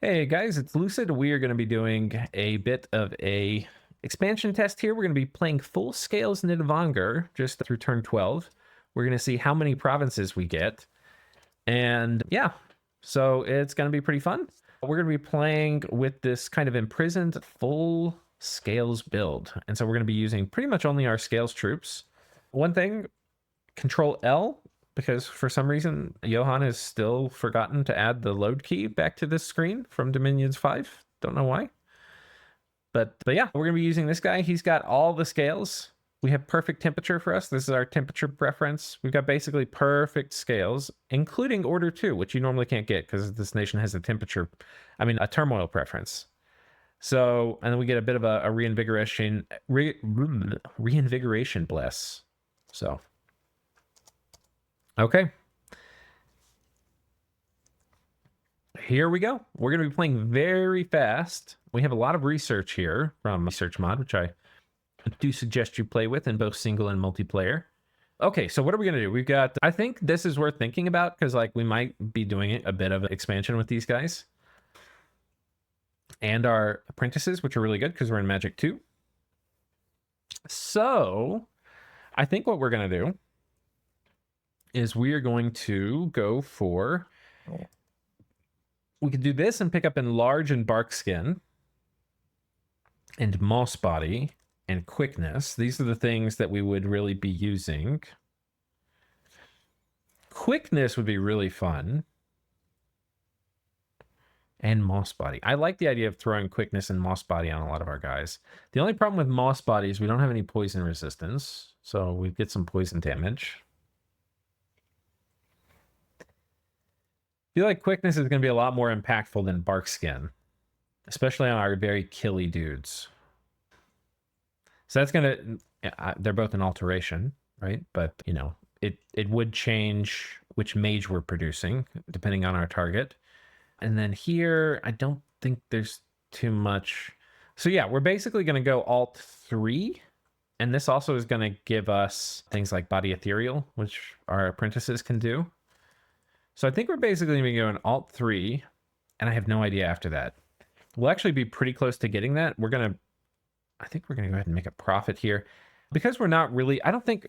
Hey guys, it's Lucid. We are going to be doing a bit of a expansion test here. We're going to be playing full scales Nidavangr just through turn 12. We're going to see how many provinces we get. And yeah, so it's going to be pretty fun. We're going to be playing with this kind of imprisoned full scales build. And so we're going to be using pretty much only our scales troops. One thing, Control L, because for some reason Johan has still forgotten to add the load key back to this screen from Dominions 5. Don't know why. But yeah, we're going to be using this guy. He's got all the scales. We have perfect temperature for us. This is our temperature preference. We've got basically perfect scales, including order 2, which you normally can't get because this nation has a a turmoil preference. So, and then we get a bit of a reinvigoration bless. So, okay. Here we go. We're going to be playing very fast. We have a lot of research here from Research Mod, which I do suggest you play with in both single and multiplayer. Okay, so what are we going to do? We've got, I think this is worth thinking about because like we might be doing a bit of an expansion with these guys. And our apprentices, which are really good because we're in Magic 2. So I think what we're going to do is we are going to go for... We could do this and pick up Enlarge and Bark Skin and Moss Body and Quickness. These are the things that we would really be using. Quickness would be really fun. And Moss Body. I like the idea of throwing Quickness and Moss Body on a lot of our guys. The only problem with Moss Body is we don't have any poison resistance, so we get some poison damage. I feel like Quickness is going to be a lot more impactful than Bark Skin, especially on our very killy dudes. So that's going to... they're both an alteration, right? But, you know, it would change which mage we're producing, depending on our target. And then here, I don't think there's too much. So yeah, we're basically going to go Alt 3. And this also is going to give us things like Body Ethereal, which our apprentices can do. So I think we're basically going to be going Alt 3, and I have no idea after that. We'll actually be pretty close to getting that. I think we're going to go ahead and make a profit here. Because we're not really... I don't think...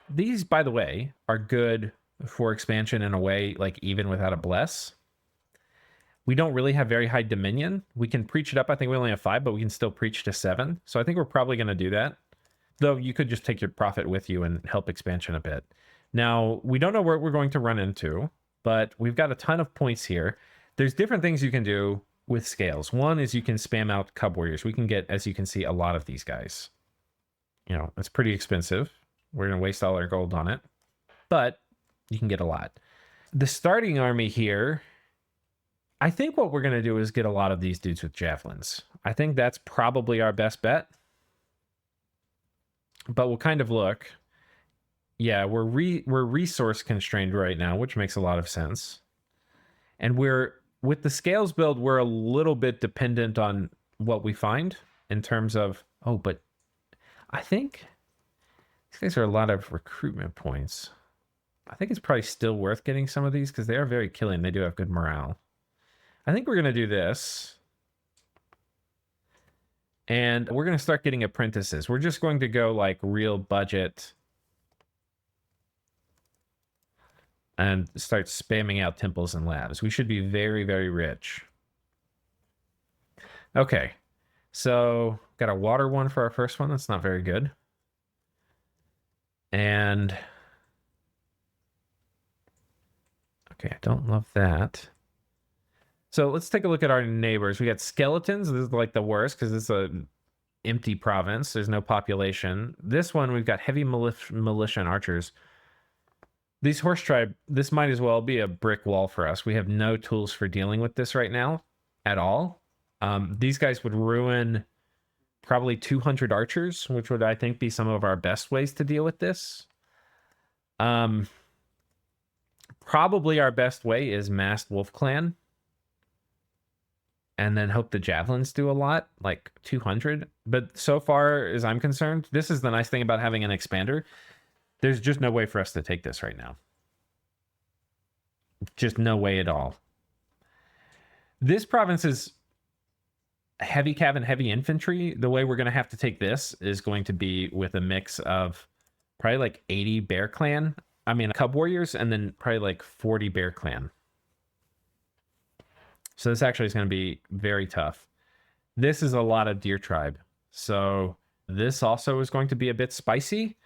These, by the way, are good for expansion in a way, like even without a bless. We don't really have very high Dominion. We can preach it up. I think we only have 5, but we can still preach to 7. So I think we're probably going to do that. Though you could just take your profit with you and help expansion a bit. Now, we don't know where we're going to run into, but we've got a ton of points here. There's different things you can do with scales. One is you can spam out Cub Warriors. We can get, as you can see, a lot of these guys. You know, it's pretty expensive. We're going to waste all our gold on it, but you can get a lot. The starting army here, I think what we're going to do is get a lot of these dudes with javelins. I think that's probably our best bet. But we'll kind of look. Yeah, we're resource constrained right now, which makes a lot of sense. And with the scales build, we're a little bit dependent on what we find in terms of... Oh, but I think these guys are a lot of recruitment points. I think it's probably still worth getting some of these because they are very killing. They do have good morale. I think we're going to do this. And we're going to start getting apprentices. We're just going to go like real budget and start spamming out temples and labs. We should be very, very rich. Okay. So got a water one for our first one. That's not very good. And okay, I don't love that. So let's take a look at our neighbors. We got skeletons. This is like the worst because it's an empty province. There's no population. This one, we've got heavy militia and archers. These horse tribe, this might as well be a brick wall for us. We have no tools for dealing with this right now at all. These guys would ruin probably 200 archers, which would, I think, be some of our best ways to deal with this. Probably our best way is massed wolf clan. And then hope the javelins do a lot, like 200. But so far as I'm concerned, this is the nice thing about having an expander. There's just no way for us to take this right now. Just no way at all. This province is heavy cav and heavy infantry. The way we're going to have to take this is going to be with a mix of probably like 80 bear clan. I mean, cub warriors, and then probably like 40 bear clan. So this actually is going to be very tough. This is a lot of deer tribe. So this also is going to be a bit spicy,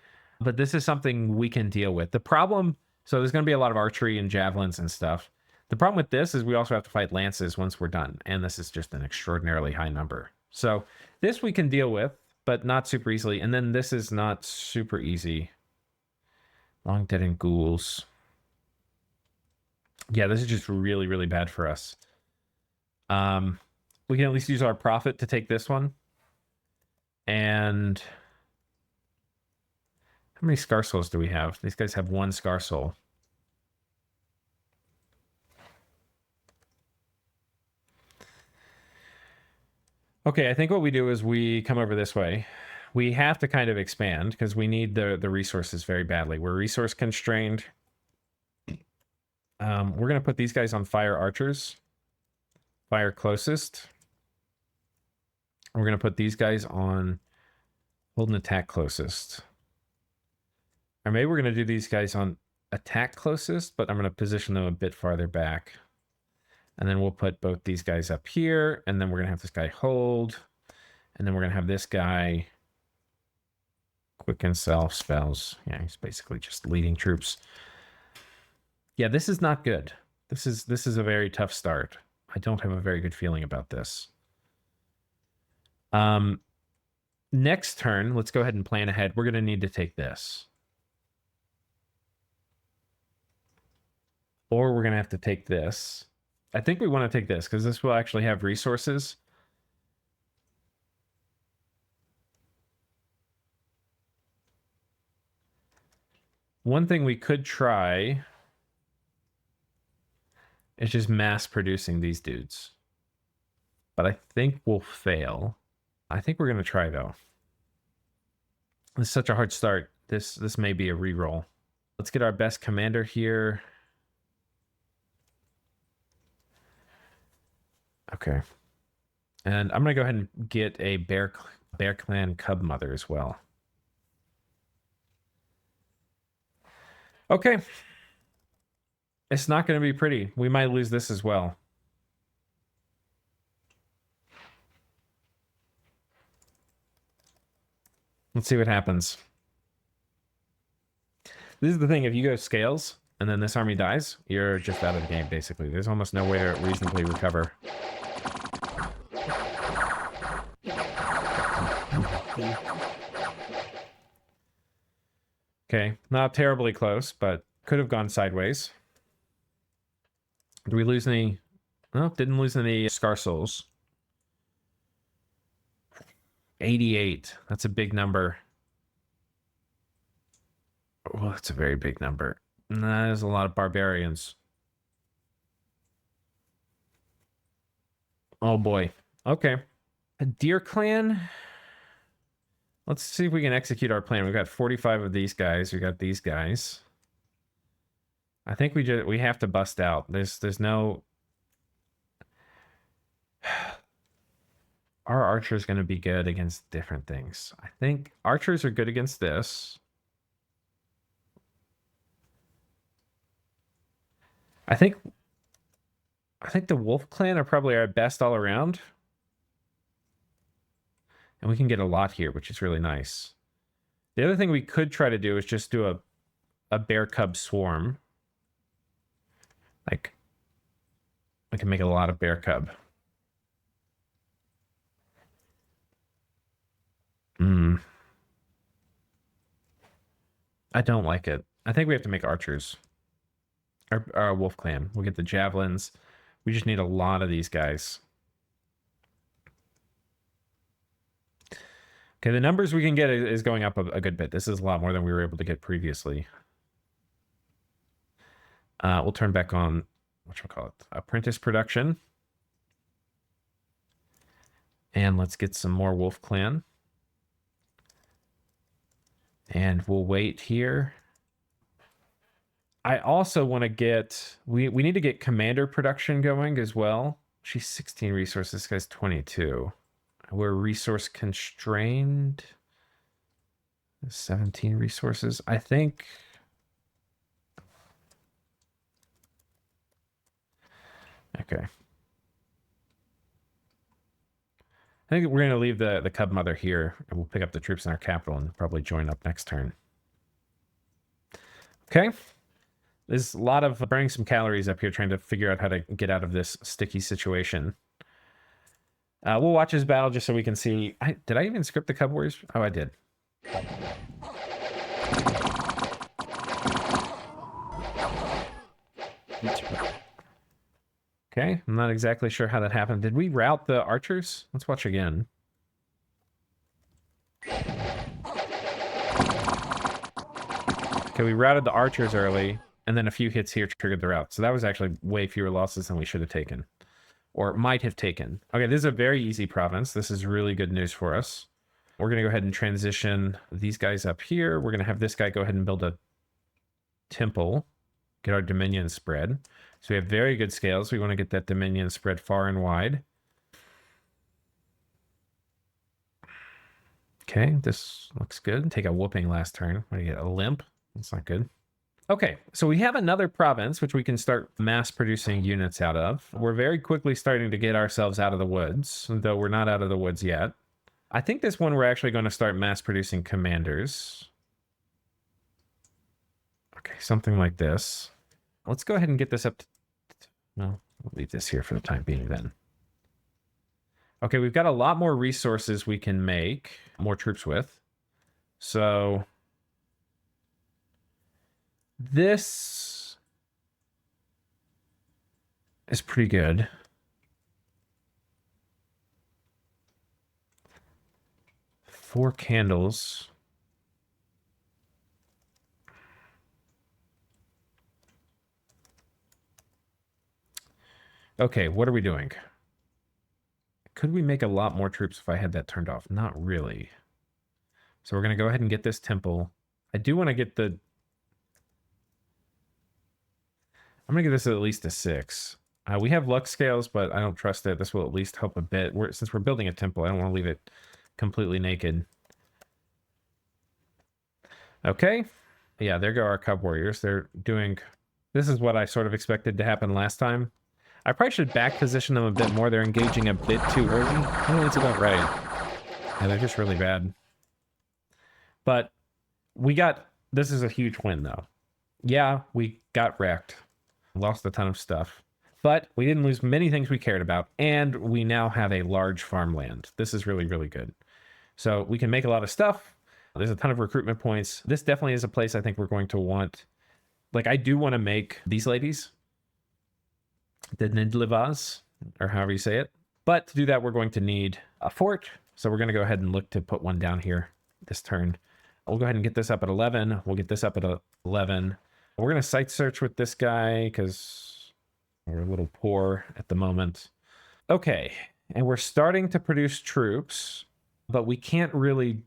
but this is something we can deal with. The problem, so there's going to be a lot of archery and javelins and stuff. The problem with this is we also have to fight lances once we're done, and this is just an extraordinarily high number. So this we can deal with, but not super easily. And then this is not super easy. Long dead and ghouls. Yeah, this is just really, really bad for us. We can at least use our profit to take this one. And how many Scar Souls do we have? These guys have 1 Scar Soul. Okay, I think what we do is we come over this way. We have to kind of expand because we need the resources very badly. We're resource constrained. We're going to put these guys on fire archers. Fire closest. We're going to put these guys on hold and attack closest. Or maybe we're going to do these guys on attack closest, but I'm going to position them a bit farther back. And then we'll put both these guys up here, and then we're going to have this guy hold, and then we're going to have this guy quicken self spells. Yeah, he's basically just leading troops. Yeah, this is not good. This is a very tough start. I don't have a very good feeling about this. Next turn, let's go ahead and plan ahead. We're going to need to take this. Or we're going to have to take this. I think we want to take this because this will actually have resources. One thing we could try is just mass producing these dudes. But I think we'll fail. I think we're going to try, though. It's such a hard start. This may be a reroll. Let's get our best commander here. Okay. And I'm going to go ahead and get a Bear Clan Cub Mother as well. Okay. It's not going to be pretty. We might lose this as well. Let's see what happens. This is the thing. If you go scales and then this army dies, you're just out of the game, basically. There's almost no way to reasonably recover. Okay, not terribly close, but could have gone sideways. Did we lose any? No, didn't lose any Scar Souls. 88. That's a big number. Oh, that's a very big number. That is a lot of barbarians. Oh boy. Okay. A Deer Clan. Let's see if we can execute our plan. We've got 45 of these guys. We got these guys. I think we have to bust out. There's no. Our archer is going to be good against different things. I think archers are good against this. I think the Wolf Clan are probably our best all around. And we can get a lot here, which is really nice. The other thing we could try to do is just do a bear cub swarm. Like, we can make a lot of bear cub. I don't like it. I think we have to make archers. Our Wolf Clan. We'll get the javelins. We just need a lot of these guys. Okay, the numbers we can get is going up a good bit. This is a lot more than we were able to get previously. We'll turn back on, whatchamacallit, apprentice production. And let's get some more Wolf Clan. And we'll wait here. I also want to get, we need to get commander production going as well. She's 16 resources. This guy's 22. We're resource constrained. 17 resources. I think... Okay. I think we're going to leave the Cub Mother here, and we'll pick up the troops in our capital and probably join up next turn. Okay. There's a lot of burning some calories up here trying to figure out how to get out of this sticky situation. We'll watch his battle just so we can see... Did I even script the Cub Warriors? Oh, I did. Okay, I'm not exactly sure how that happened. Did we route the archers? Let's watch again. Okay, we routed the archers early, and then a few hits here triggered the route. So that was actually way fewer losses than we should have taken. Or might have taken. Okay, this is a very easy province. This is really good news for us. We're going to go ahead and transition these guys up here. We're going to have this guy go ahead and build a temple. Get our dominion spread. So we have very good scales. We want to get that dominion spread far and wide. Okay, this looks good. Take a whooping last turn. What do you get? A limp? That's not good. Okay, so we have another province which we can start mass producing units out of. We're very quickly starting to get ourselves out of the woods, though we're not out of the woods yet. I think this one we're actually going to start mass producing commanders. Okay, something like this. Let's go ahead and get this up to... No, we'll leave this here for the time being then. Okay, we've got a lot more resources we can make more troops with. So... this is pretty good. Four candles. Okay, what are we doing? Could we make a lot more troops if I had that turned off? Not really. So we're going to go ahead and get this temple. I do want to get the... I'm going to give this at least a 6. We have luck scales, but I don't trust it. This will at least help a bit. Since we're building a temple, I don't want to leave it completely naked. Okay. Yeah, there go our Cub Warriors. They're doing... This is what I sort of expected to happen last time. I probably should back position them a bit more. They're engaging a bit too early. I think it's about right. Yeah, they're just really bad. But we got... This is a huge win, though. Yeah, we got wrecked. Lost a ton of stuff. But we didn't lose many things we cared about. And we now have a large farmland. This is really, really good. So we can make a lot of stuff. There's a ton of recruitment points. This definitely is a place I think we're going to want... Like, I do want to make these ladies... the Nidavangr, or however you say it. But to do that, we're going to need a fort. So we're going to go ahead and look to put one down here this turn. We'll go ahead and get this up at 11. We'll get this up at 11. We're going to site search with this guy because we're a little poor at the moment. Okay, and we're starting to produce troops, but we can't really...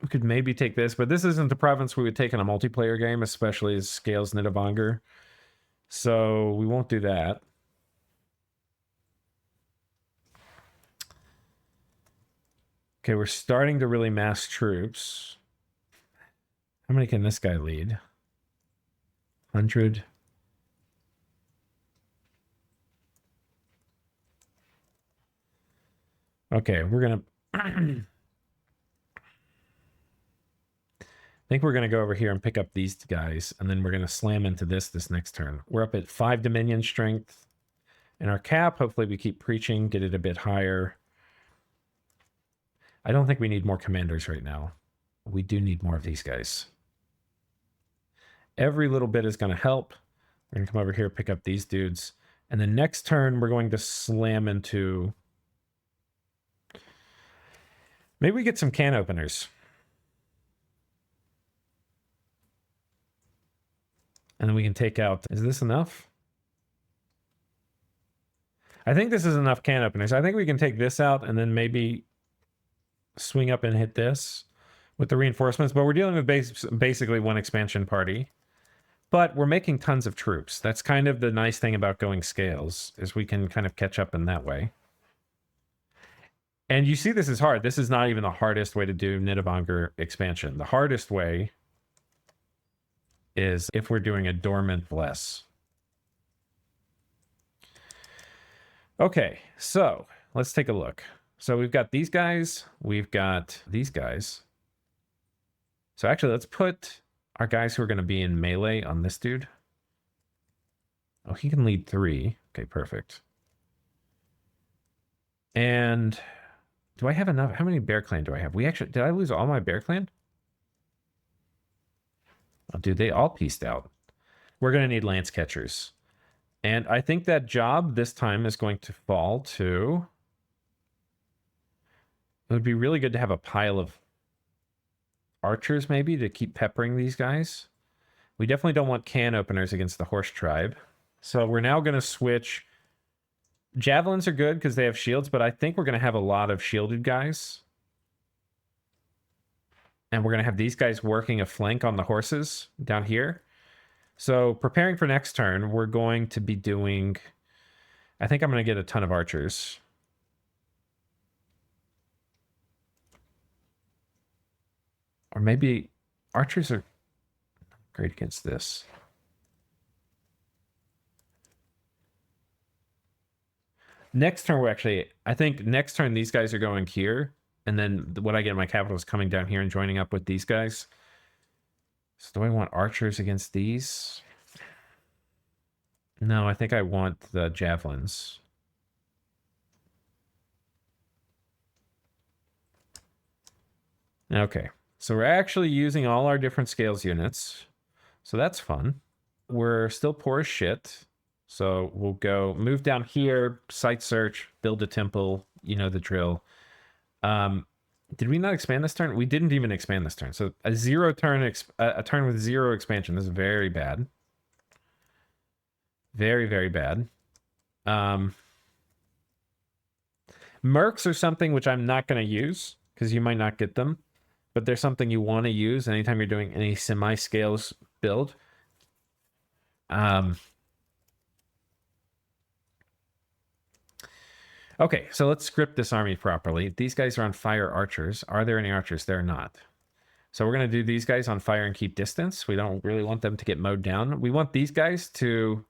We could maybe take this, but this isn't the province we would take in a multiplayer game, especially as scales Nidavangr. So we won't do that. Okay, we're starting to really mass troops. How many can this guy lead? 100. Okay, we're gonna... I think we're going to go over here and pick up these guys, and then we're going to slam into this next turn. We're up at 5 Dominion strength. And our cap, hopefully we keep preaching, get it a bit higher. I don't think we need more commanders right now. We do need more of these guys. Every little bit is going to help. We're going to come over here, pick up these dudes. And the next turn, we're going to slam into... Maybe we get some can openers. And then we can take out... Is this enough? I think this is enough can openers. I think we can take this out and then maybe swing up and hit this with the reinforcements. But we're dealing with basically one expansion party. But we're making tons of troops. That's kind of the nice thing about going scales, is we can kind of catch up in that way. And you see this is hard. This is not even the hardest way to do Nidavangr expansion. The hardest way is if we're doing a dormant bless. Okay, so let's take a look. So we've got these guys. We've got these guys. So actually, let's put our guys who are going to be in melee on this dude. Oh, he can lead 3. Okay, perfect. And do I have enough? How many Bear Clan do I have? We actually, did I lose all my Bear Clan? Oh, dude, they all pieced out. We're going to need Lance Catchers. And I think that job this time is going to fall to... It would be really good to have a pile of archers, maybe, to keep peppering these guys. We definitely don't want can openers against the horse tribe. So we're now going to switch... Javelins are good because they have shields, but I think we're going to have a lot of shielded guys. And we're going to have these guys working a flank on the horses down here. So preparing for next turn, we're going to be doing... I think I'm going to get a ton of archers. Or maybe archers are great against this. Next turn, we're actually... I think next turn, these guys are going here. And then what I get in my capital is coming down here and joining up with these guys. So do I want archers against these? No, I think I want the javelins. Okay, so we're actually using all our different scales units. So that's fun. We're still poor as shit. So we'll go move down here, site search, build a temple, you know the drill. Did we not expand this turn? We didn't even expand this turn. So a zero turn, a turn with 0 expansion. This is very bad. Very, very bad. Mercs are something which I'm not going to use because you might not get them. But there's something you want to use anytime you're doing any semi-scales build. Okay, so let's script this army properly. These guys are on fire archers. Are there any archers? They're not. So we're going to do these guys on fire and keep distance. We don't really want them to get mowed down. We want these guys to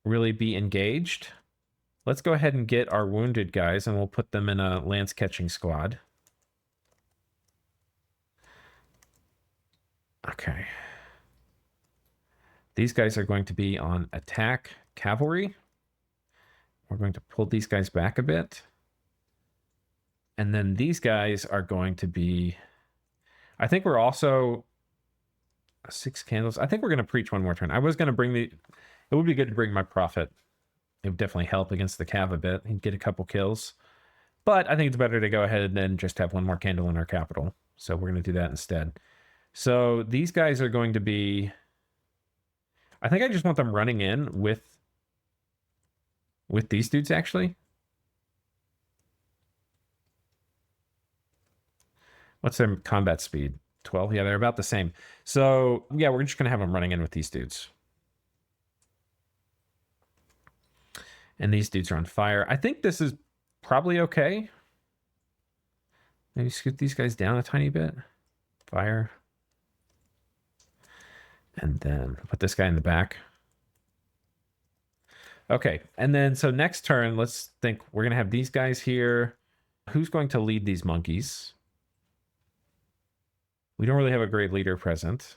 really be engaged. Let's go ahead and get our wounded guys, and we'll put them in a lance catching squad. Okay. These guys are going to be on attack cavalry. We're going to pull these guys back a bit. And then these guys are going to be... I think we're also... 6 candles. I think we're going to preach one more turn. I was going to bring the... It would be good to bring my prophet. It would definitely help against the cav a bit. He'd get a couple kills. But I think it's better to go ahead and then just have one more candle in our capital. So we're going to do that instead. So these guys are going to be... I think I just want them running in with these dudes, actually. What's their combat speed? 12? Yeah, they're about the same. So, yeah, we're just going to have them running in with these dudes. And these dudes are on fire. I think this is probably okay. Maybe scoot these guys down a tiny bit. Fire. And then put this guy in the back. Okay, and then so next turn, let's think we're going to have these guys here. Who's going to lead these monkeys? We don't really have a great leader present.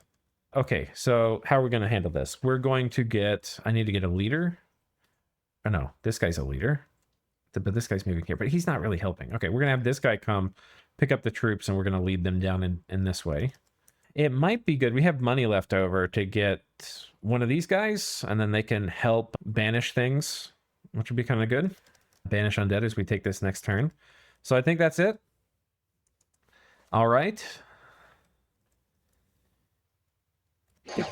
Okay, so how are we going to handle this? We're going to get... I need to get a leader. Oh, no, this guy's a leader. But this guy's moving here, but he's not really helping. Okay, we're going to have this guy come, pick up the troops, and we're going to lead them down in this way. It might be good. We have money left over to get one of these guys, and then they can help banish things, which would be kind of good. Banish undead as we take this next turn. So I think that's it. All right. Okay,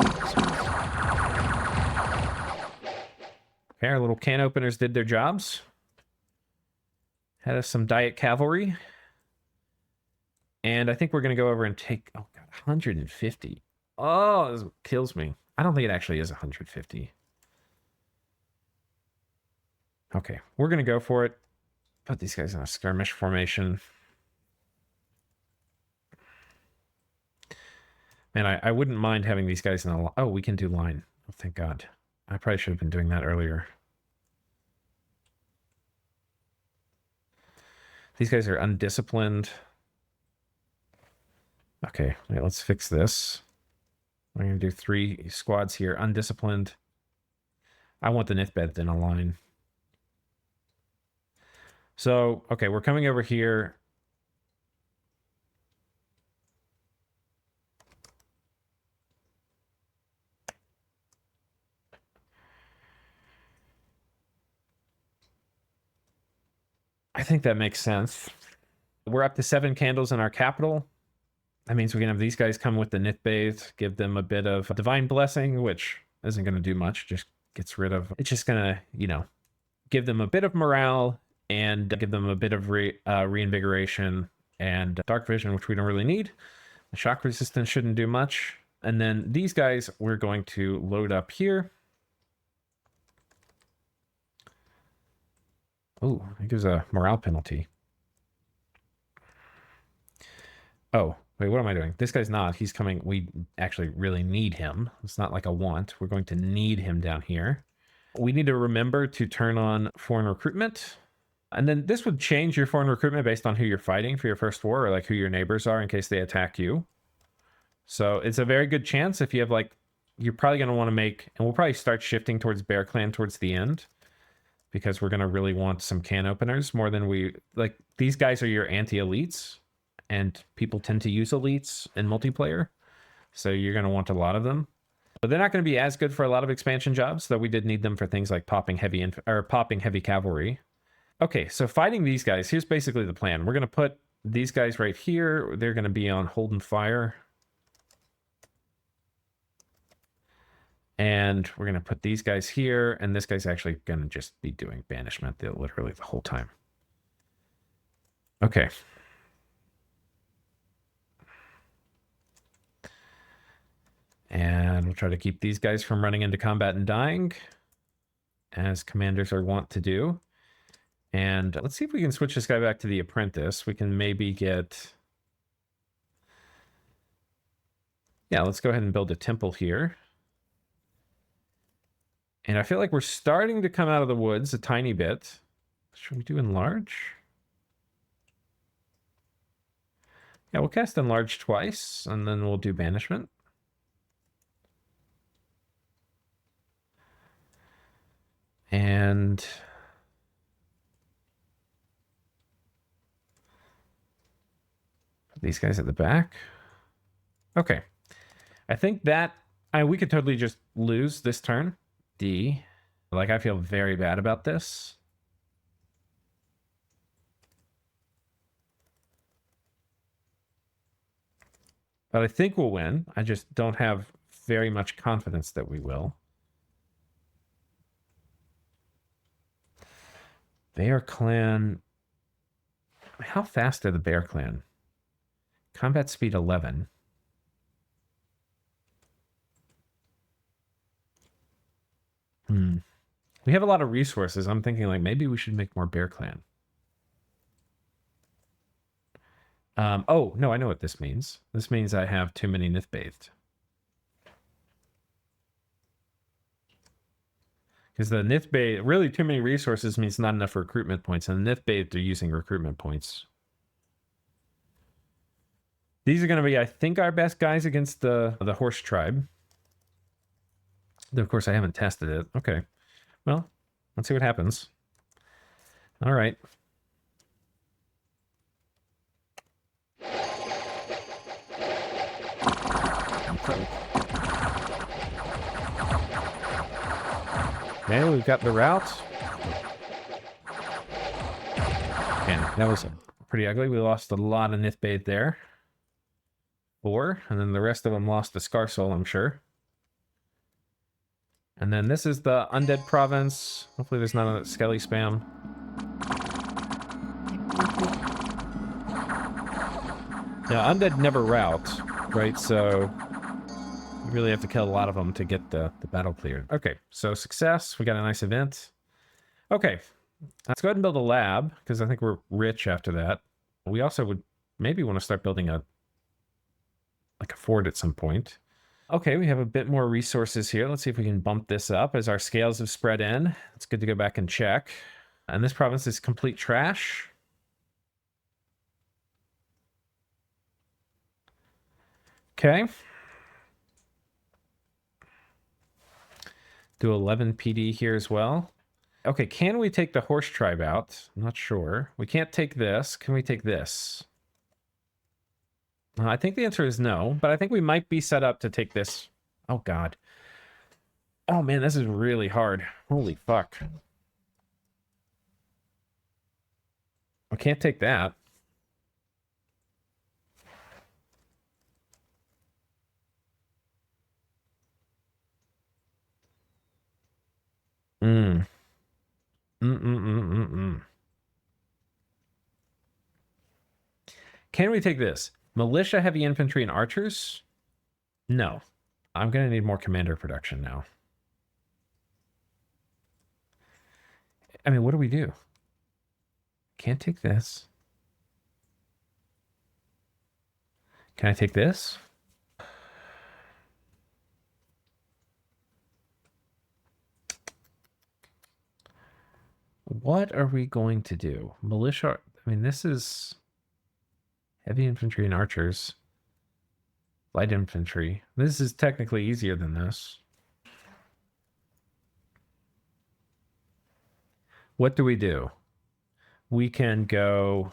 our little can openers did their jobs. Had us some diet cavalry. And I think we're going to go over and take... Oh, God, 150. Oh, this kills me. I don't think it actually is 150. Okay, we're going to go for it. Put these guys in a skirmish formation. And I wouldn't mind having these guys in a... Oh, we can do line. Oh, thank God. I probably should have been doing that earlier. These guys are undisciplined. Okay, wait, let's fix this. We're going to do 3 squads here. Undisciplined. I want the Nithbed in a line. So, okay, we're coming over here. I think that makes sense. We're up to 7 candles in our capital. That means we can have these guys come with the Nithbathe, give them a bit of Divine Blessing, which isn't going to do much, just gets rid of... It's just going to, you know, give them a bit of morale and give them a bit of reinvigoration and Dark Vision, which we don't really need. The shock resistance shouldn't do much. And then these guys, we're going to load up here. Oh, it gives a morale penalty. Oh, wait, what am I doing? This guy's not. He's coming. We actually really need him. It's not like a want. We're going to need him down here. We need to remember to turn on foreign recruitment. And then this would change your foreign recruitment based on who you're fighting for your first war, or like who your neighbors are in case they attack you. So it's a very good chance if you have like, you're probably going to want to make, and we'll probably start shifting towards Bear Clan towards the end, because we're going to really want some can openers more than we, like, these guys are your anti-elites, and people tend to use elites in multiplayer. So you're going to want a lot of them. But they're not going to be as good for a lot of expansion jobs, though we did need them for things like popping heavy cavalry. Okay, so fighting these guys, here's basically the plan. We're going to put these guys right here. They're going to be on hold and fire. And we're going to put these guys here, and this guy's actually going to just be doing banishment literally the whole time. Okay. And we'll try to keep these guys from running into combat and dying, as commanders are wont to do. And let's see if we can switch this guy back to the apprentice. We can maybe get... Yeah, let's go ahead and build a temple here. And I feel like we're starting to come out of the woods a tiny bit. Should we do enlarge? Yeah, we'll cast enlarge twice, and then we'll do banishment. And... these guys at the back. Okay. I think that we could totally just lose this turn. D. Like, I feel very bad about this. But I think we'll win. I just don't have very much confidence that we will. Bear Clan. How fast are the Bear Clan? Combat speed 11. We have a lot of resources. I'm thinking like maybe we should make more Bear Clan. Oh, no, I know what this means. This means I have too many Nithbathed. Because the Nithbathed, really too many resources means not enough recruitment points, and the Nithbathed are using recruitment points. These are going to be, I think, our best guys against the horse tribe. Though, of course, I haven't tested it. Okay. Well, let's see what happens. All right. Okay, we've got the route. And that was pretty ugly. We lost a lot of Nithbathed there. 4, and then the rest of them lost the Scar Soul, I'm sure. And then this is the Undead Province. Hopefully there's not a Skelly spam. Yeah, Undead never route, right? So really have to kill a lot of them to get the battle cleared. Okay, so success. We got a nice event. Okay, let's go ahead and build a lab, because I think we're rich after that. We also would maybe want to start building a fort at some point. Okay, we have a bit more resources here. Let's see if we can bump this up as our scales have spread in. It's good to go back and check. And this province is complete trash. Okay. Do 11 PD here as well. Okay, can we take the horse tribe out? I'm not sure. We can't take this. Can we take this? I think the answer is no, but I think we might be set up to take this. Oh, God. Oh, man, this is really hard. Holy fuck. I can't take that. Mm. Mm-mm-mm-mm-mm. Can we take this? Militia, heavy infantry, and archers? No. I'm going to need more commander production now. I mean, what do we do? Can't take this. Can I take this? What are we going to do? Militia, I mean, this is heavy infantry and archers. Light infantry. This is technically easier than this. What do? We can go...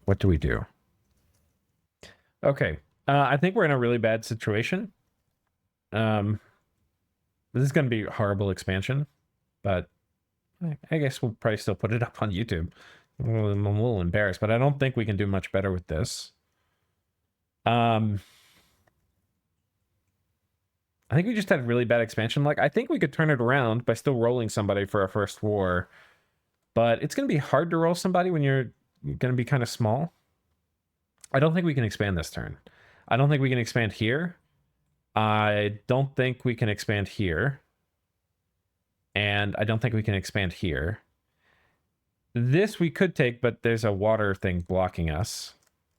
What do we do? Okay. I think we're in a really bad situation. This is going to be horrible expansion, but I guess we'll probably still put it up on YouTube. I'm a little embarrassed, but I don't think we can do much better with this. I think we just had really bad expansion. Like, I think we could turn it around by still rolling somebody for our first war, but it's going to be hard to roll somebody when you're going to be kind of small. I don't think we can expand this turn. I don't think we can expand here. I don't think we can expand here. And I don't think we can expand here. This we could take, but there's a water thing blocking us.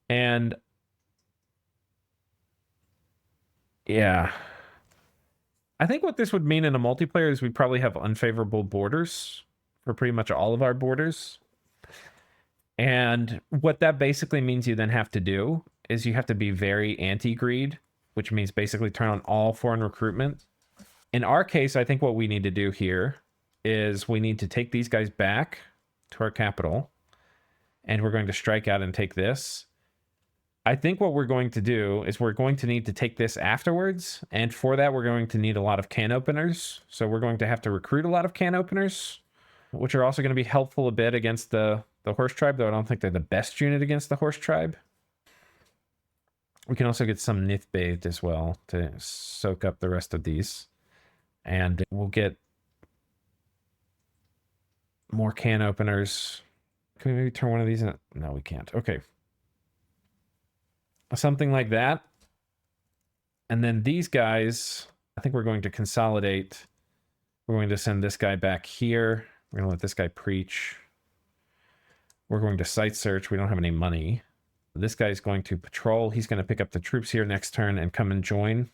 And yeah. I think what this would mean in a multiplayer is we'd probably have unfavorable borders for pretty much all of our borders. And what that basically means you then have to do is you have to be very anti-greed, which means basically turn on all foreign recruitment. In our case, I think what we need to do here is we need to take these guys back to our capital, and we're going to strike out and take this. I think what we're going to do is we're going to need to take this afterwards, and for that we're going to need a lot of can openers. So we're going to have to recruit a lot of can openers, which are also going to be helpful a bit against the horse tribe, though I don't think they're the best unit against the horse tribe. We can also get some Nith bathed as well to soak up the rest of these. And we'll get more can openers. Can we maybe turn one of these in? No, we can't. Okay. Something like that. And then these guys, I think we're going to consolidate. We're going to send this guy back here. We're going to let this guy preach. We're going to site search. We don't have any money. This guy's going to patrol. He's going to pick up the troops here next turn and come and join.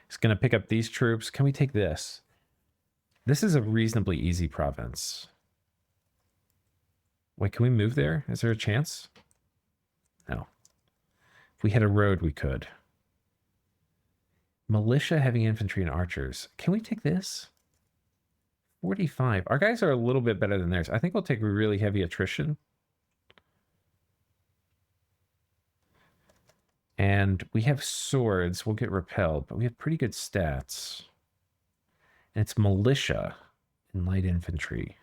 He's going to pick up these troops. Can we take this? This is a reasonably easy province. Wait, can we move there? Is there a chance? No. If we had a road, we could. Militia, heavy infantry, and archers. Can we take this? 45. Our guys are a little bit better than theirs. I think we'll take really heavy attrition. And we have swords. We'll get repelled, but we have pretty good stats. And it's militia and light infantry.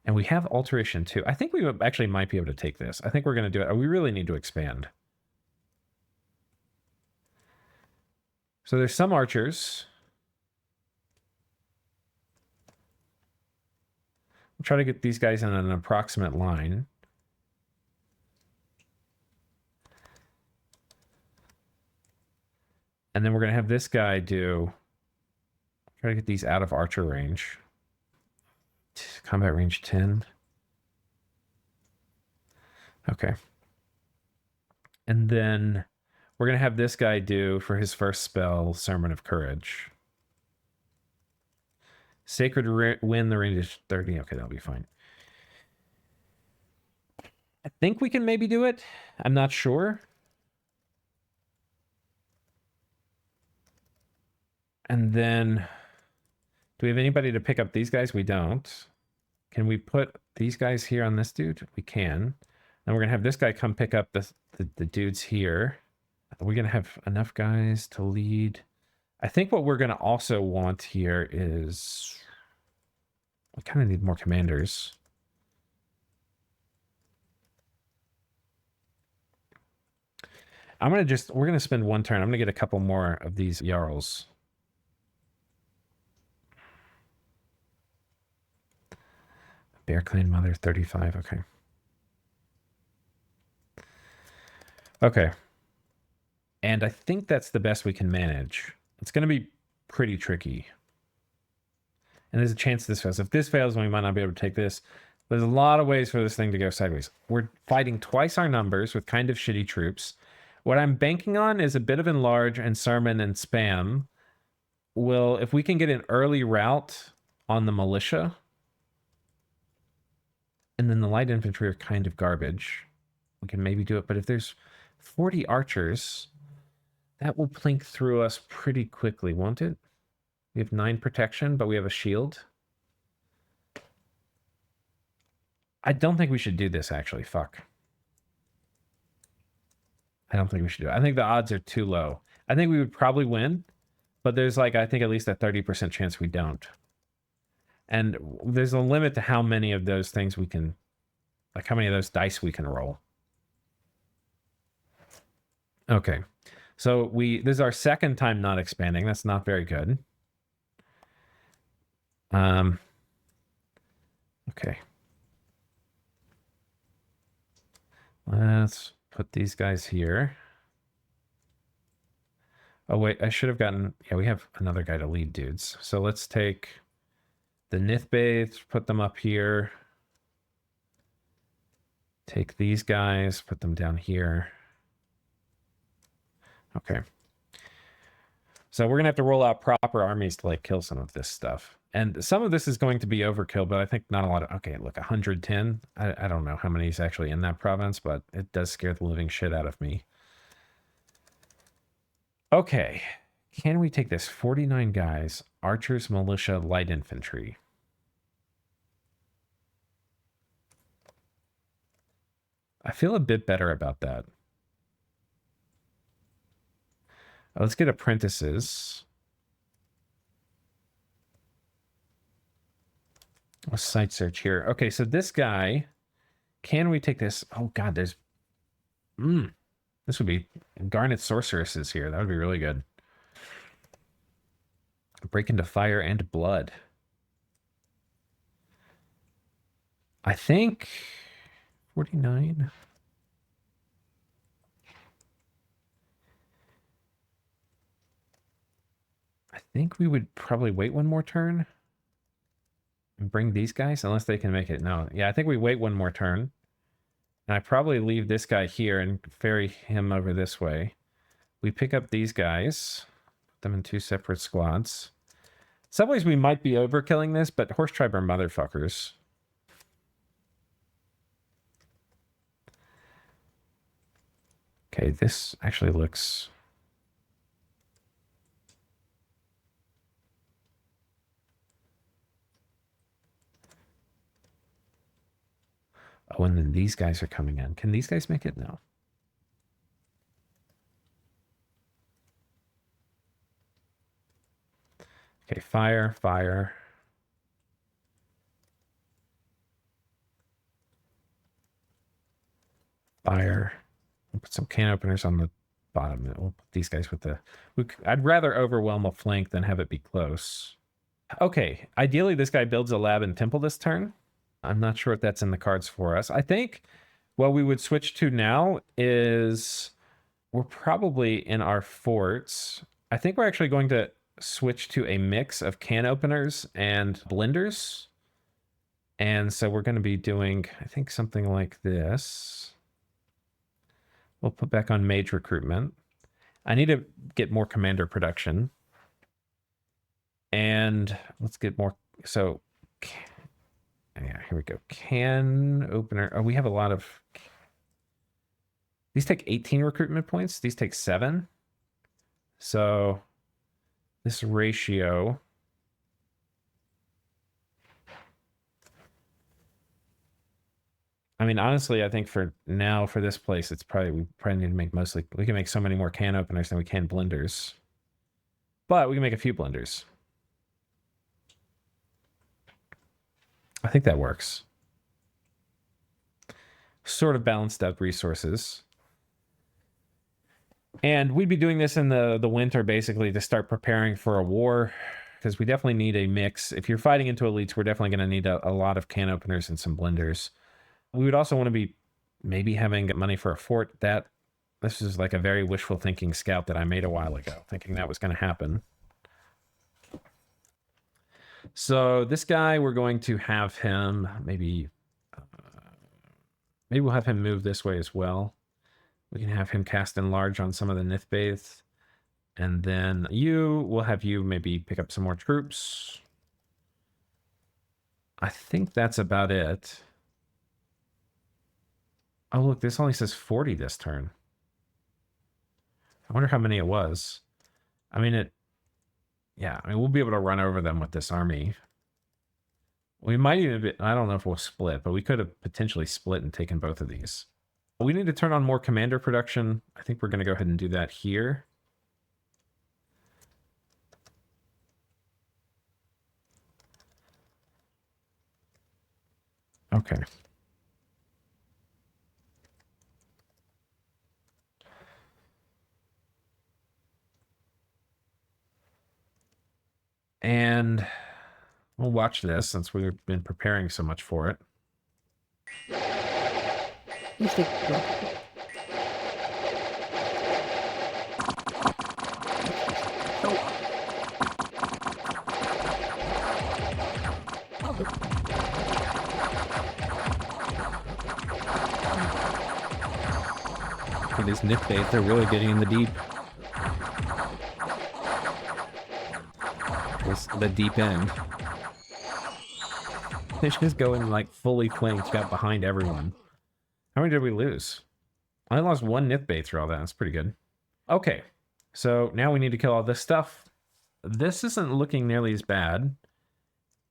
And we have alteration too. I think we actually might be able to take this. I think we're going to do it. We really need to expand. So there's some archers. We'll try to get these guys in an approximate line. And then we're going to have this guy try to get these out of archer range. Combat range 10. Okay. And then we're going to have this guy do, for his first spell, Sermon of Courage. Sacred Wind, the range is 30. Okay, that'll be fine. I think we can maybe do it. I'm not sure. And then, do we have anybody to pick up these guys? We don't. Can we put these guys here on this dude? We can. And we're going to have this guy come pick up the dudes here. Are we going to have enough guys to lead? I think what we're going to also want here is... we kind of need more commanders. we're going to spend one turn. I'm going to get a couple more of these Jarls. Bear Clan Mother, 35. Okay. Okay. And I think that's the best we can manage. It's going to be pretty tricky. And there's a chance this fails. If this fails, we might not be able to take this. There's a lot of ways for this thing to go sideways. We're fighting twice our numbers with kind of shitty troops. What I'm banking on is a bit of enlarge and sermon and spam. If we can get an early route on the militia, and then the light infantry are kind of garbage, we can maybe do it. But if there's 40 archers, that will plink through us pretty quickly, won't it? We have 9 protection, but we have a shield. I don't think we should do this, actually. Fuck. I don't think we should do it. I think the odds are too low. I think we would probably win, but there's like, I think at least a 30% chance we don't. And there's a limit to how many of those things we can, like how many of those dice we can roll. Okay. So this is our second time not expanding. That's not very good. Okay. Let's put these guys here. Oh, wait, I should have gotten... yeah, we have another guy to lead dudes. So let's take the Nithbates, put them up here. Take these guys, put them down here. Okay. So we're going to have to roll out proper armies to, like, kill some of this stuff. And some of this is going to be overkill, but I think not a lot of... okay, look, 110. I don't know how many is actually in that province, but it does scare the living shit out of me. Okay. Can we take this? 49 guys. Archers, militia, light infantry. I feel a bit better about that. Let's get apprentices. Let's site search here. Okay, so this guy, can we take this? Oh god, there's... this would be Garnet Sorceresses here. That would be really good. Break into fire and blood. I think 49. I think we would probably wait one more turn and bring these guys, unless they can make it. No, yeah, I think we wait one more turn. And I probably leave this guy here and ferry him over this way. We pick up these guys, put them in 2 separate squads. In some ways we might be overkilling this, but Horse Tribe are motherfuckers. Okay, this actually looks... oh, and then these guys are coming in. Can these guys make it? No. Okay, fire, fire. Fire. We'll put some can openers on the bottom. We'll put these guys with the... I'd rather overwhelm a flank than have it be close. Okay, ideally this guy builds a lab and temple this turn. I'm not sure if that's in the cards for us. I think what we would switch to now is we're probably in our forts. I think we're actually going to switch to a mix of can openers and blenders. And so we're going to be doing, I think, something like this. We'll put back on mage recruitment. I need to get more commander production. And let's get more. So, yeah, here we go. Can opener. Oh, we have a lot of. These take 18 recruitment points. These take 7. So this ratio. I mean, honestly, I think for now, for this place, it's probably, we probably need to make mostly, we can make so many more can openers than we can blenders. But we can make a few blenders. I think that works. Sort of balanced out resources. And we'd be doing this in the winter, basically, to start preparing for a war. Because we definitely need a mix. If you're fighting into elites, we're definitely going to need a lot of can openers and some blenders. We would also want to be maybe having money for a fort. This is like a very wishful thinking scout that I made a while ago, thinking that was going to happen. So this guy, we're going to have him maybe we'll have him move this way as well. We can have him cast enlarge on some of the Nithbaths. And then we'll have you maybe pick up some more troops. I think that's about it. Oh, look, this only says 40 this turn. I wonder how many it was. I mean, we'll be able to run over them with this army. We might even be, I don't know if we'll split, but we could have potentially split and taken both of these. We need to turn on more commander production. I think we're going to go ahead and do that here. Okay. And we'll watch this since we've been preparing so much for it. For these Nithbaths, they're really getting in the deep. The deep end. They're just going like fully flanked, got behind everyone. How many did we lose? I lost 1 Nithbath through all that. That's pretty good. Okay, so now we need to kill all this stuff. This isn't looking nearly as bad.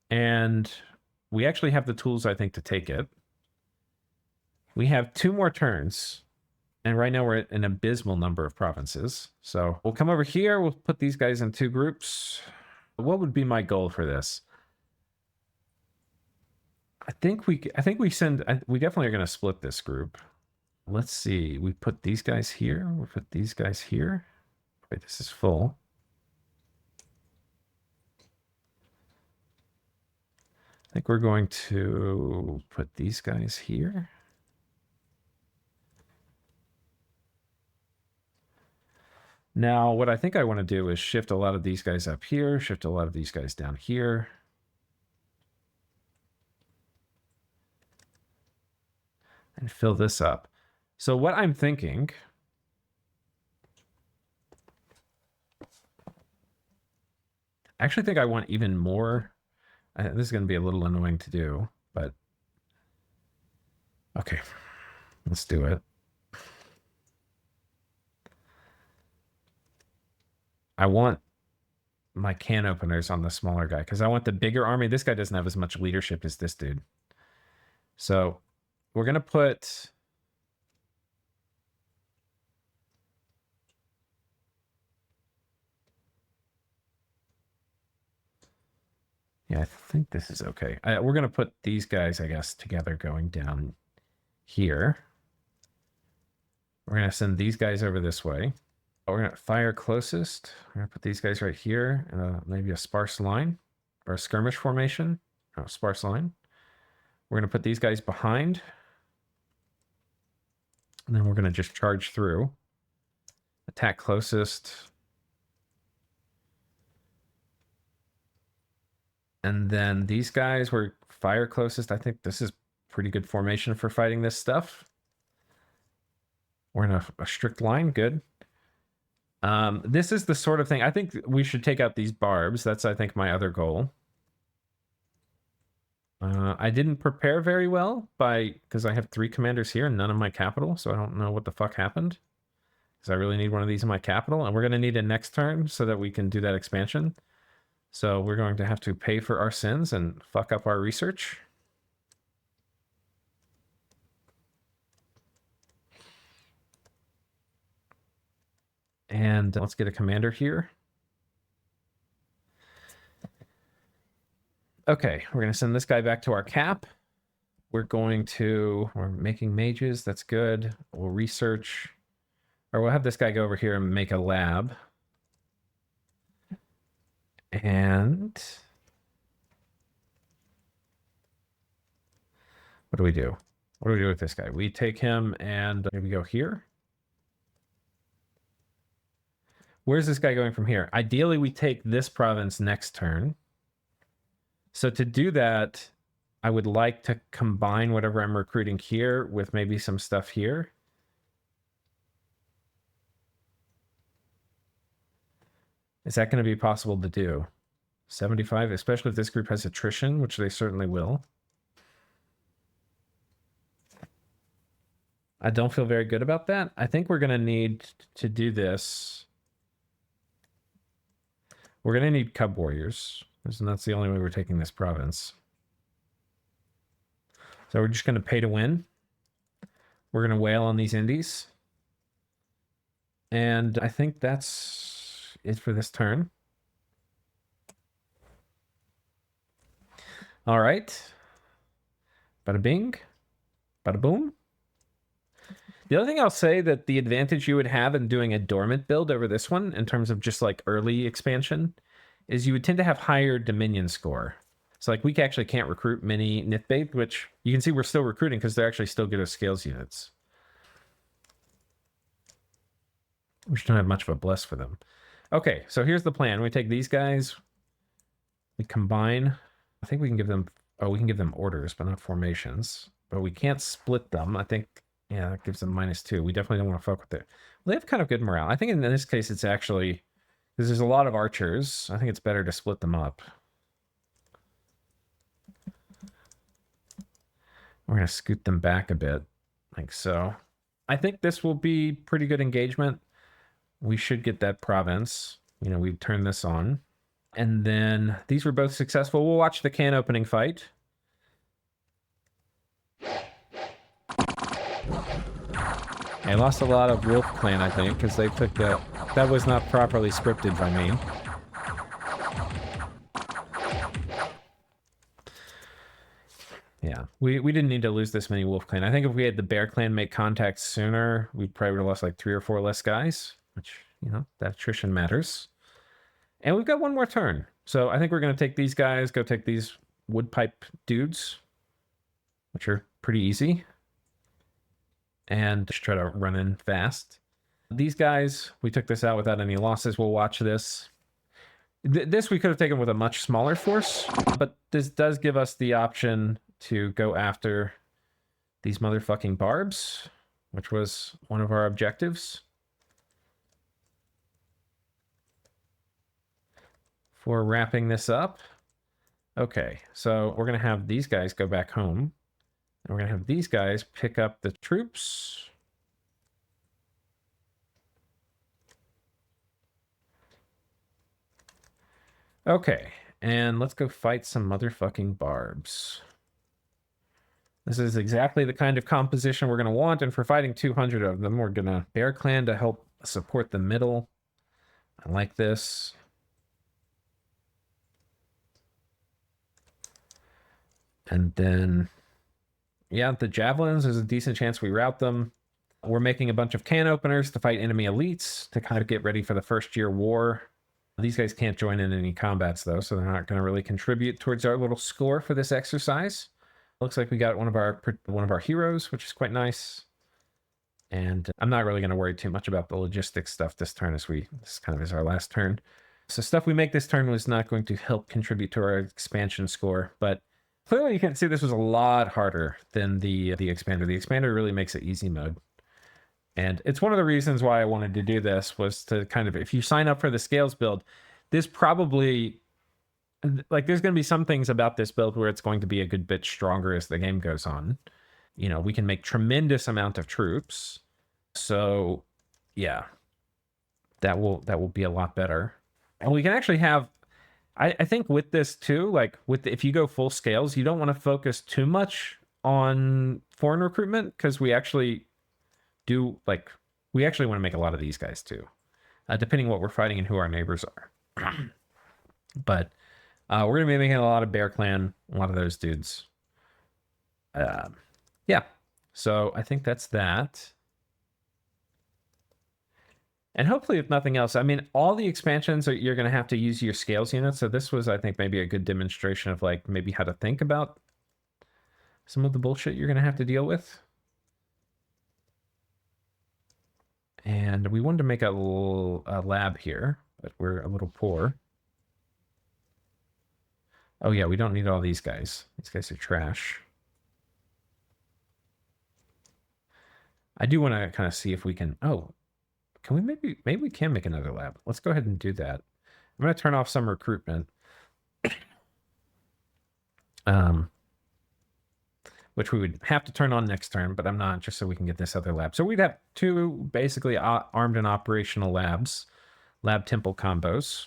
And we actually have the tools, I think, to take it. We have 2 more turns. And right now we're at an abysmal number of provinces. So we'll come over here. We'll put these guys in 2 groups. What would be my goal for this? I think we definitely are going to split this group. Let's see. We put these guys here. We put these guys here. Wait, this is full. I think we're going to put these guys here. Now, what I think I want to do is shift a lot of these guys up here, shift a lot of these guys down here. And fill this up. So what I'm thinking... I actually think I want even more... this is going to be a little annoying to do, but... Okay, let's do it. I want my can openers on the smaller guy, because I want the bigger army. This guy doesn't have as much leadership as this dude. So we're going to put... Yeah, I think this is okay. We're going to put these guys, I guess, together going down here. We're going to send these guys over this way. We're going to fire closest. We're going to put these guys right here and maybe a sparse line or a skirmish formation. Oh, sparse line. We're going to put these guys behind. And then we're going to just charge through. Attack closest. And then these guys were fire closest. I think this is pretty good formation for fighting this stuff. We're in a strict line. Good. This is the sort of thing. I think we should take out these barbs. That's, I think, my other goal. I didn't prepare very well because I have 3 commanders here and none in my capital, so I don't know what the fuck happened. Because I really need one of these in my capital, and we're going to need it next turn so that we can do that expansion. So we're going to have to pay for our sins and fuck up our research. And let's get a commander here. Okay, we're going to send this guy back to our cap. We're making mages. That's good. We'll research. Or we'll have this guy go over here and make a lab. And what do we do? What do we do with this guy? We take him and maybe go here. Where's this guy going from here? Ideally, we take this province next turn. So to do that, I would like to combine whatever I'm recruiting here with maybe some stuff here. Is that going to be possible to do? 75, especially if this group has attrition, which they certainly will. I don't feel very good about that. I think we're going to need to do this. We're going to need Cub Warriors. And that's the only way we're taking this province. So we're just going to pay to win. We're going to wail on these indies. And I think that's it for this turn. All right. Bada bing. Bada boom. The other thing I'll say that the advantage you would have in doing a dormant build over this one, in terms of just like early expansion, is you would tend to have higher Dominion score. So like we actually can't recruit many Nithbait, which you can see we're still recruiting because they're actually still good as scales units. We just don't have much of a bless for them. Okay, so here's the plan. We take these guys, we combine. I think we can give them, we can give them orders, but not formations. But we can't split them. I think, yeah, that gives them -2. We definitely don't want to fuck with it. Well, they have kind of good morale. I think in this case, it's actually, because there's a lot of archers, I think it's better to split them up. We're going to scoot them back a bit, like so. I think this will be pretty good engagement. We should get that province. You know, we turn this on. And then these were both successful. We'll watch the can opening fight. I lost a lot of Wolf Clan, I think, because they took that. That was not properly scripted by me. Yeah, we didn't need to lose this many Wolf Clan. I think if we had the Bear Clan make contact sooner, we probably would have lost like 3 or 4 less guys, which, you know, that attrition matters. And we've got one more turn. So I think we're going to take these guys, go take these woodpipe dudes, which are pretty easy. And just try to run in fast. These guys, we took this out without any losses. We'll watch this. This we could have taken with a much smaller force, but this does give us the option to go after these motherfucking barbs, which was one of our objectives. For wrapping this up. Okay, so we're going to have these guys go back home. And we're going to have these guys pick up the troops. Okay, and let's go fight some motherfucking barbs. This is exactly the kind of composition we're going to want, and for fighting 200 of them, we're going to Bear Clan to help support the middle. I like this. And then, yeah, the javelins, there's a decent chance we route them. We're making a bunch of can openers to fight enemy elites to kind of get ready for the first year war. These guys can't join in any combats though, so they're not going to really contribute towards our little score for this exercise. Looks like we got one of our heroes, which is quite nice. And I'm not really going to worry too much about the logistics stuff this turn, as this kind of is our last turn. So stuff we make this turn was not going to help contribute to our expansion score, but clearly you can see this was a lot harder than the expander. The expander really makes it easy mode. And it's one of the reasons why I wanted to do this, was to kind of, if you sign up for the scales build, this probably, like, there's going to be some things about this build where it's going to be a good bit stronger as the game goes on. You know, we can make tremendous amount of troops. So yeah, that will be a lot better. And we can actually have, I think with this too, like if you go full scales, you don't want to focus too much on foreign recruitment, because we actually do, like, we actually want to make a lot of these guys too, depending what we're fighting and who our neighbors are. But we're going to be making a lot of Bear Clan, a lot of those dudes. Yeah, so I think that's that. And hopefully, if nothing else, I mean, all the expansions you're going to have to use your scales units. So this was, I think, maybe a good demonstration of, like, maybe how to think about some of the bullshit you're going to have to deal with. And we wanted to make a little lab here, but we're a little poor. Oh yeah, we don't need all these guys. These guys are trash. I do want to kind of see if we can... Oh, can we maybe we can make another lab. Let's go ahead and do that. I'm going to turn off some recruitment. Which we would have to turn on next turn, but I'm not, just so we can get this other lab. So we'd have two basically armed and operational labs, lab temple combos.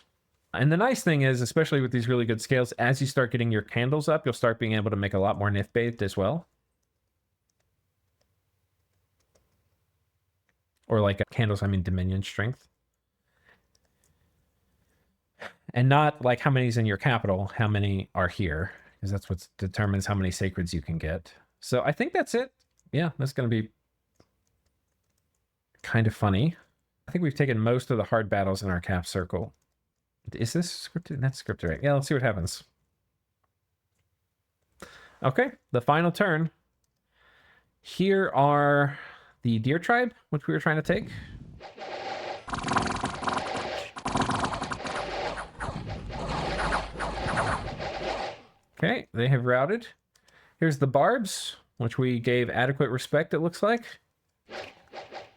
And the nice thing is, especially with these really good scales, as you start getting your candles up, you'll start being able to make a lot more nif-bathed as well. Or like candles, I mean Dominion strength. And not like how many's in your capital, how many are here, because that's what determines how many sacreds you can get. So I think that's it. Yeah, that's going to be kind of funny. I think we've taken most of the hard battles in our cap circle. Is this scripted? That's scripted, right? Yeah, let's see what happens. Okay, the final turn. Here are the deer tribe, which we were trying to take. Okay, they have routed. Here's the barbs, which we gave adequate respect, it looks like.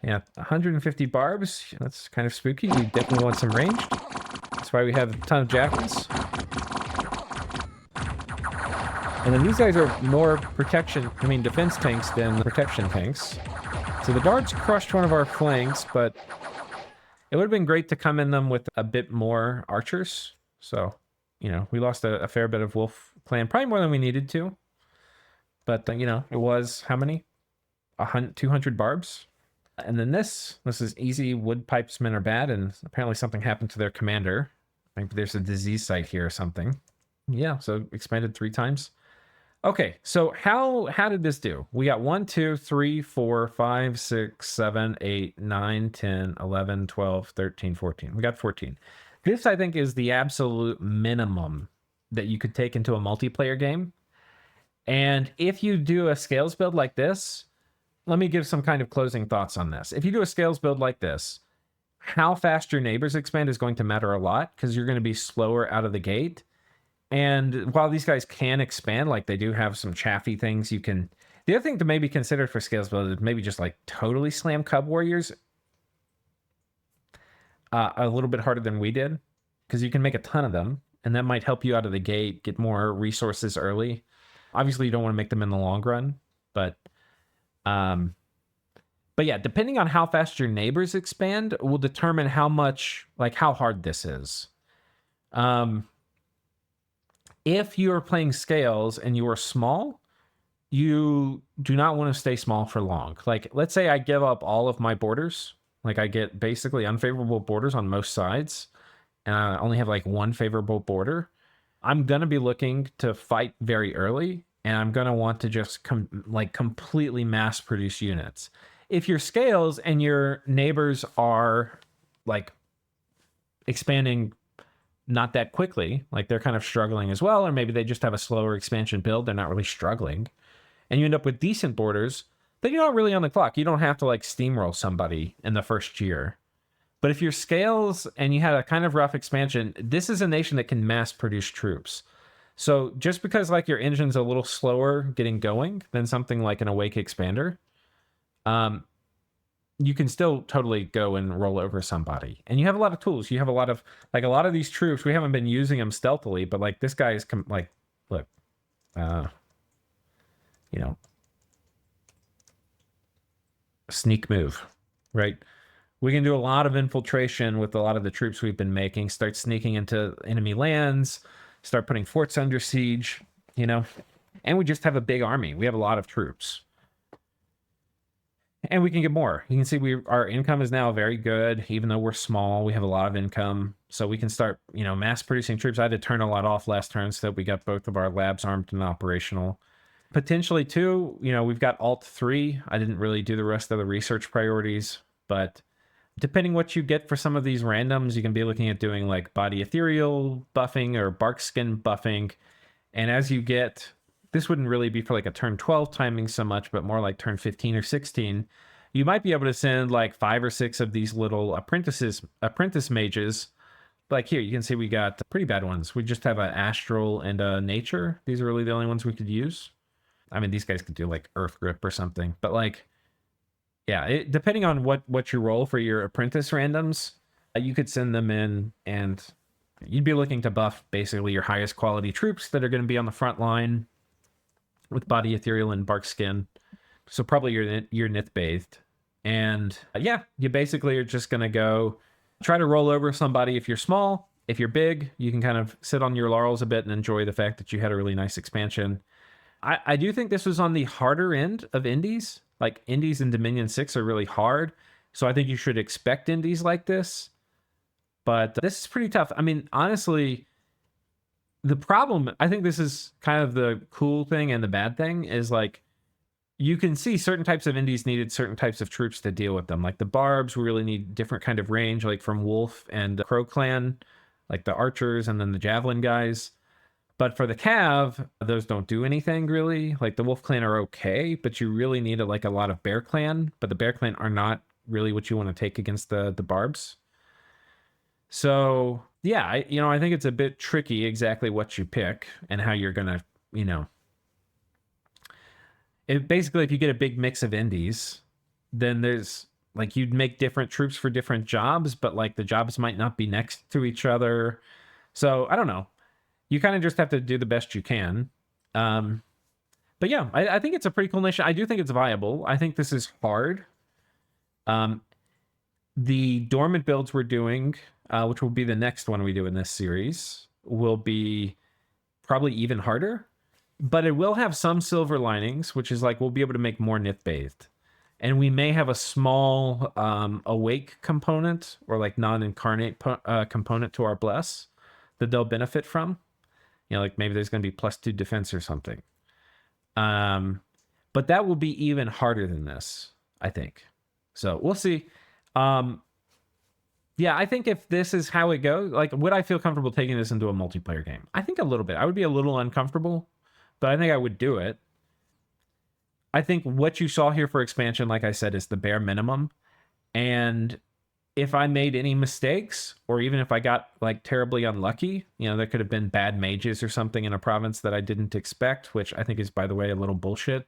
Yeah, 150 barbs. That's kind of spooky. We definitely want some range. That's why we have a ton of jackals. And then these guys are more defense tanks than protection tanks. So the darts crushed one of our flanks, but it would have been great to come in them with a bit more archers. So, you know, we lost a fair bit of wolf clan, probably more than we needed to. But, you know, it was how many? 200 barbs. And then this is easy. Wood pipesmen are bad, and apparently something happened to their commander. Maybe there's a disease site here or something. Yeah, so expanded 3 times. Okay, so how did this do? We got 1, 2, 3, 4, 5, 6, 7, 8, 9, 10, 11, 12, 13, 14. We got 14. This, I think, is the absolute minimum that you could take into a multiplayer game. And if you do a scales build like this, let me give some kind of closing thoughts on this. If you do a scales build like this, how fast your neighbors expand is going to matter a lot, because you're going to be slower out of the gate. And while these guys can expand, like they do have some chaffy things you can... The other thing to maybe consider for scales build is maybe just like totally slam Cub Warriors a little bit harder than we did, because you can make a ton of them, and that might help you out of the gate, get more resources early. Obviously, you don't want to make them in the long run, but yeah, depending on how fast your neighbors expand will determine how much, like how hard this is. If you are playing scales and you are small, you do not want to stay small for long. Like, let's say I give up all of my borders. Like, I get basically unfavorable borders on most sides, and I only have like 1 favorable border. I'm going to be looking to fight very early, and I'm going to want to just completely mass produce units. if your scales and your neighbors are like expanding not that quickly, like they're kind of struggling as well, or maybe they just have a slower expansion build, they're not really struggling, and you end up with decent borders, then you're not really on the clock. You don't have to like steamroll somebody in the first year. But if your scales and you had a kind of rough expansion, this is a nation that can mass produce troops. So just because like your engine's a little slower getting going than something like an Awake Expander, um, you can still totally go and roll over somebody. And you have a lot of tools. You have a lot of, like, a lot of these troops, we haven't been using them stealthily, but like this guy is like, look, you know, sneak move, right? We can do a lot of infiltration with a lot of the troops we've been making, start sneaking into enemy lands, start putting forts under siege, you know, and we just have a big army. We have a lot of troops. And we can get more. You can see our income is now very good. Even though we're small, we have a lot of income. So we can start, mass producing troops. I had to turn a lot off last turn so that we got both of our labs armed and operational. Potentially too, we've got Alt 3. I didn't really do the rest of the research priorities, but depending what you get for some of these randoms, you can be looking at doing like body ethereal buffing or bark skin buffing. And as you get, this wouldn't really be for like a turn 12 timing so much, but more like turn 15 or 16, you might be able to send like 5 or 6 of these little apprentice mages. Like here, you can see we got pretty bad ones. We just have an astral and a nature. These are really the only ones we could use. I mean, these guys could do like earth grip or something, but like, yeah, depending on what you roll for your apprentice randoms, you could send them in and you'd be looking to buff basically your highest quality troops that are going to be on the front line with body ethereal and bark skin. So probably you're nith bathed. And yeah, you basically are just going to go try to roll over somebody if you're small. If you're big, you can kind of sit on your laurels a bit and enjoy the fact that you had a really nice expansion. I do think this was on the harder end of indies. Like indies in Dominion 6 are really hard. So I think you should expect indies like this. But this is pretty tough. I mean, honestly, the problem, I think this is kind of the cool thing and the bad thing is like, you can see certain types of indies needed certain types of troops to deal with them. Like the barbs really need different kind of range, like from Wolf and the Crow Clan, like the archers and then the javelin guys. But for the Cav, those don't do anything really. Like the Wolf Clan are okay, but you really need a lot of Bear Clan. But the Bear Clan are not really what you want to take against the barbs. So yeah, I think it's a bit tricky exactly what you pick and how you're gonna, basically if you get a big mix of indies, then there's like you'd make different troops for different jobs, but like the jobs might not be next to each other. So I don't know. You kind of just have to do the best you can. But yeah, I think it's a pretty cool nation. I do think it's viable. I think this is hard. The dormant builds we're doing, which will be the next one we do in this series, will be probably even harder. But it will have some silver linings, which is like we'll be able to make more nith bathed. And we may have a small awake component or like non-incarnate component to our bless that they'll benefit from. Like maybe there's going to be +2 defense or something. But that will be even harder than this, I think. So we'll see. Yeah, I think if this is how it goes, like, would I feel comfortable taking this into a multiplayer game? I think a little bit. I would be a little uncomfortable, but I think I would do it. I think what you saw here for expansion, like I said, is the bare minimum. And if I made any mistakes, or even if I got like terribly unlucky, there could have been bad mages or something in a province that I didn't expect, which I think is, by the way, a little bullshit.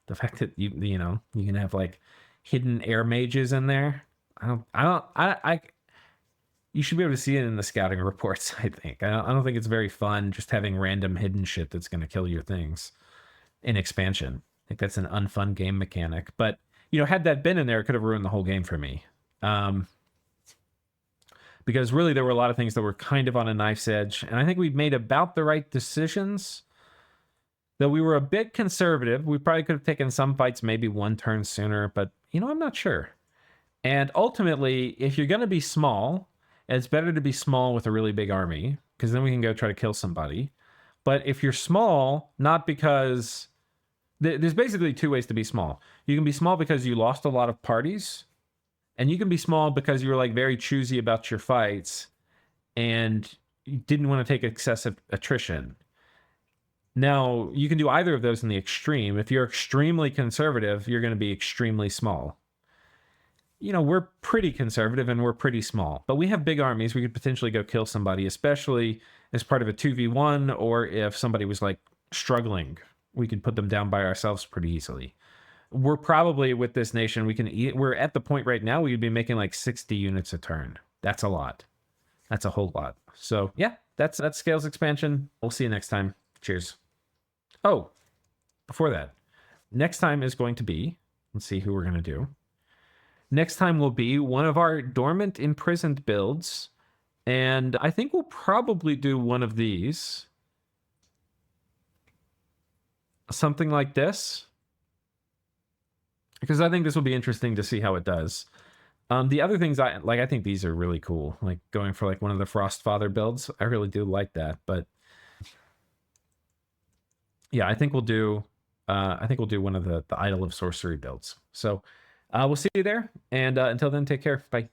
The fact that you can have like hidden air mages in there. You should be able to see it in the scouting reports, I think. I don't think it's very fun just having random hidden shit that's going to kill your things in expansion. I think that's an unfun game mechanic. But, had that been in there, it could have ruined the whole game for me. Because really there were a lot of things that were kind of on a knife's edge. And I think we've made about the right decisions. Though we were a bit conservative. We probably could have taken some fights maybe one turn sooner. But, I'm not sure. And ultimately, if you're going to be small, it's better to be small with a really big army, because then we can go try to kill somebody. But if you're small, not because There's basically two ways to be small. You can be small because you lost a lot of parties, and you can be small because you were like very choosy about your fights and you didn't want to take excessive attrition. Now, you can do either of those in the extreme. If you're extremely conservative, you're going to be extremely small. You know, we're pretty conservative and we're pretty small, but we have big armies. We could potentially go kill somebody, especially as part of a 2v1, or if somebody was like struggling, we could put them down by ourselves pretty easily. We're probably, with this nation, we're at the point right now we'd be making like 60 units a turn. That's a lot. That's a whole lot. So yeah, that's Scales expansion. We'll see you next time. Cheers. Oh, before that, next time is going to be, let's see who we're going to do. Next time will be one of our dormant imprisoned builds, and I think we'll probably do one of these. Something like this. Because I think this will be interesting to see how it does. The other things I think these are really cool. Like going for like one of the Frostfather builds. I really do like that, but yeah, I think we'll do one of the Idol of Sorcery builds. So we'll see you there, and until then, take care. Bye.